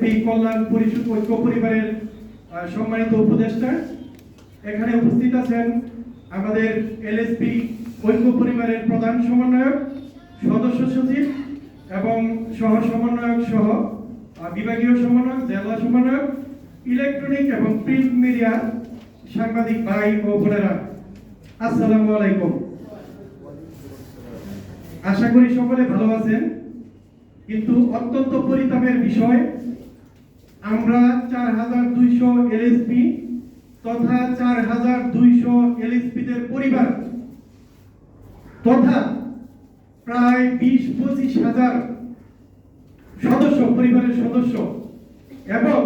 কল্যাণ পরিষদ ঐক্য পরিবারের সম্মানিত উপদেষ্টা, এখানে উপস্থিত আছেন আমাদের এলএসপি ঐক্য পরিবারের প্রধান সমন্বয়ক, সদস্য সচিব এবং সহ সমন্বয়ক সহ বিভাগীয় সমন্বয়ক, জেলা সমন্বয়ক, ইলেকট্রনিক এবং প্রিন্ট মিডিয়া সাংবাদিক ভাই ও বোনেরা, আসসালামু আলাইকুম। আশা করি সকলে ভালো আছেন। কিন্তু অত্যন্ত পরিতাপের বিষয়, আমরা 4200 এলএসপি তথা 4200 এলএসপিদের পরিবার তথা প্রায় 20-25 হাজার সদস্য, পরিবারের সদস্য এবং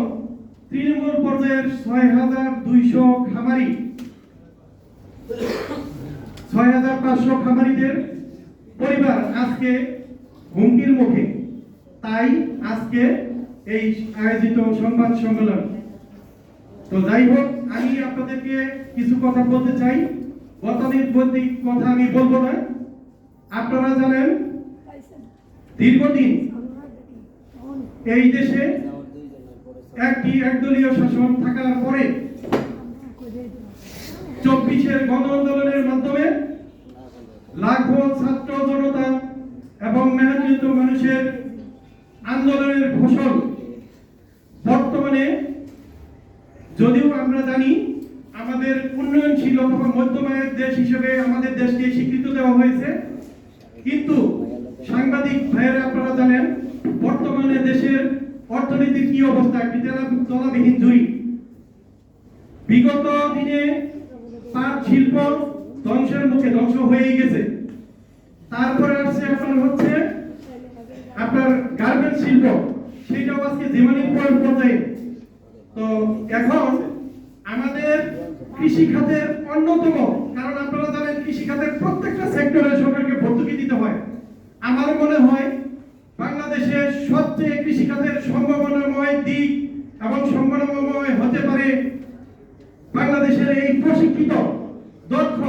তৃণমূল পর্যায়ের 6200 খামারি, 6500 খামারিদের পরিবার আজকে হুমকির মুখে। তাই আজকে এই আয়োজিত সংবাদ সম্মেলন। তো যাই হোক, আমি আপনাদেরকে কিছু কথা বলতে চাই। গতানুগতিক কথা আমি বলবো না। আপনারা জানেন, দীর্ঘদিন এই দেশে একদলীয় শাসন থাকার পরে 24-এর গণ আন্দোলনের মাধ্যমে লাখো ছাত্র জনতা এবং মেহনত মানুষের আন্দোলনের ফসল বর্তমানে, যদিও আমরা জানি আমাদের উন্নয়নশীল অথবা মধ্যমায়ের দেশ হিসেবে আমাদের দেশকে স্বীকৃতি দেওয়া হয়েছে, কিন্তু সাংবাদিক ভাইয়েরা আপনারা জানেন বর্তমানে দেশের অর্থনীতির কি অবস্থা, একটি তলাবিহীন জুড়ি। বিগত দিনে পাট শিল্প ধ্বংসের মুখে, ধ্বংস হয়ে গেছে। তারপরে আসছে আপনার গার্মেন্টস শিল্প, সেটাও আজকে জীবনের পর্যায়ে। তো এখন আমাদের কৃষি খাতের অন্যতম, কারণ আপনারা জানেন কৃষি খাতের প্রত্যেকটা সেক্টরে সরকারকে ভর্তুকি দিতে হয়। আমার মনে হয় বাংলাদেশের সবচেয়ে কৃষি খাতের সম্ভাবনাময় দিক এবং সম্ভাবনাময় হতে পারে বাংলাদেশের এই প্রশিক্ষিত দক্ষ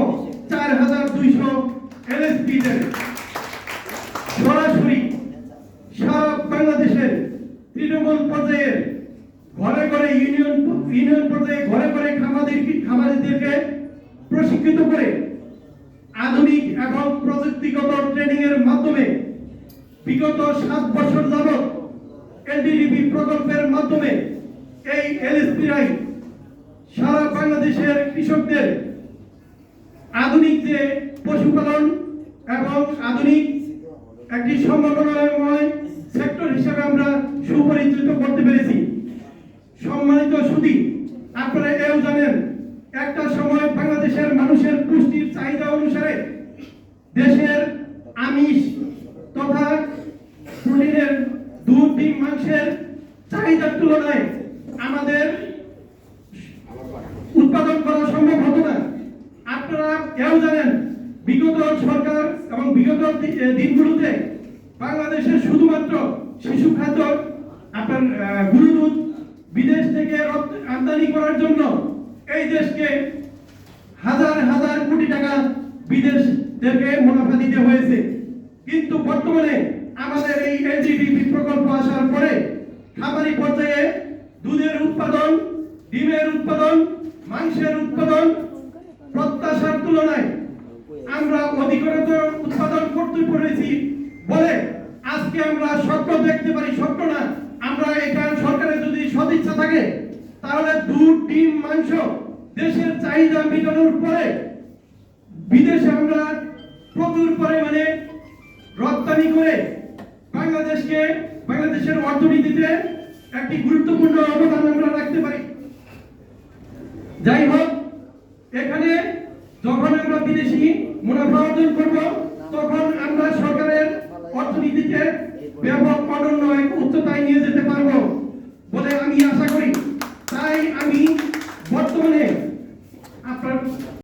4200 এলএসপিদের সরাসরি সারা বাংলাদেশের তৃণমূল পর্যায়ে ঘরে ঘরে, ইউনিয়ন পর্যায়ে ঘরে ঘরে খামারিদেরকে প্রশিক্ষিত করে আধুনিক এবং প্রযুক্তিগত ট্রেনিং এর মাধ্যমে বিগত 7 বছর যাবত এলডিডিপি প্রকল্পের মাধ্যমে এই এলএসপিআই সারা বাংলাদেশের কৃষকদের আধুনিক যে পশুপালন এবং আধুনিক একটি সম্ভাবনাময় সেক্টর হিসেবে আমরা সুপরিচিত করতে পেরেছি। সম্মানিত সুধী, আপনারা এও জানেন একটা সময় বাংলাদেশের মানুষের পুষ্টির চাহিদা অনুসারে দেশের আমিষ তথা প্রোটিনের দুধ, ডিম, মাংসের চাহিদার তুলনায় আমাদের উৎপাদন করা সম্ভব হতো না। আপনারা এও জানেন বিগত সরকার এবং বিগত দিনগুলোতে বাংলাদেশে শুধুমাত্র শিশু খাদ্য, আপনার গরু দুধ বিদেশ থেকে আমদানি করার জন্য এই দেশকে হাজার হাজার কোটি টাকা বিদেশদেরকে মুনাফা দিতে হয়েছে। কিন্তু বর্তমানে আমাদের এই এলডিডিপি প্রকল্প আসার পরে খামারি পর্যায়ে দুধের উৎপাদন, ডিমের উৎপাদন, মাংসের উৎপাদন প্রত্যাশার তুলনায় আমরা অধিকতর উৎপাদন করতে পেরেছি বলে আজকে আমরা স্বপ্ন দেখতে পারি। স্বপ্ন না, আমরা এটা সরকারের যদি সদিচ্ছা থাকে তাহলে দুধ, ডিম, মাংস দেশের চাহিদা মেটানোর পরে বিদেশে আমরা প্রচুর পরিমাণে রপ্তানি করে বাংলাদেশের অর্থনীতিতে একটি গুরুত্বপূর্ণ অবদান আমরা রাখতে পারি। যাই হোক, এখানে যখন আমরা বিদেশি মুনাফা অর্জন করব তখন আমরা সরকারের অর্থনীতিতে ব্যাপক অনন্য এক উচ্চতায় নিয়ে যেতে পারবো।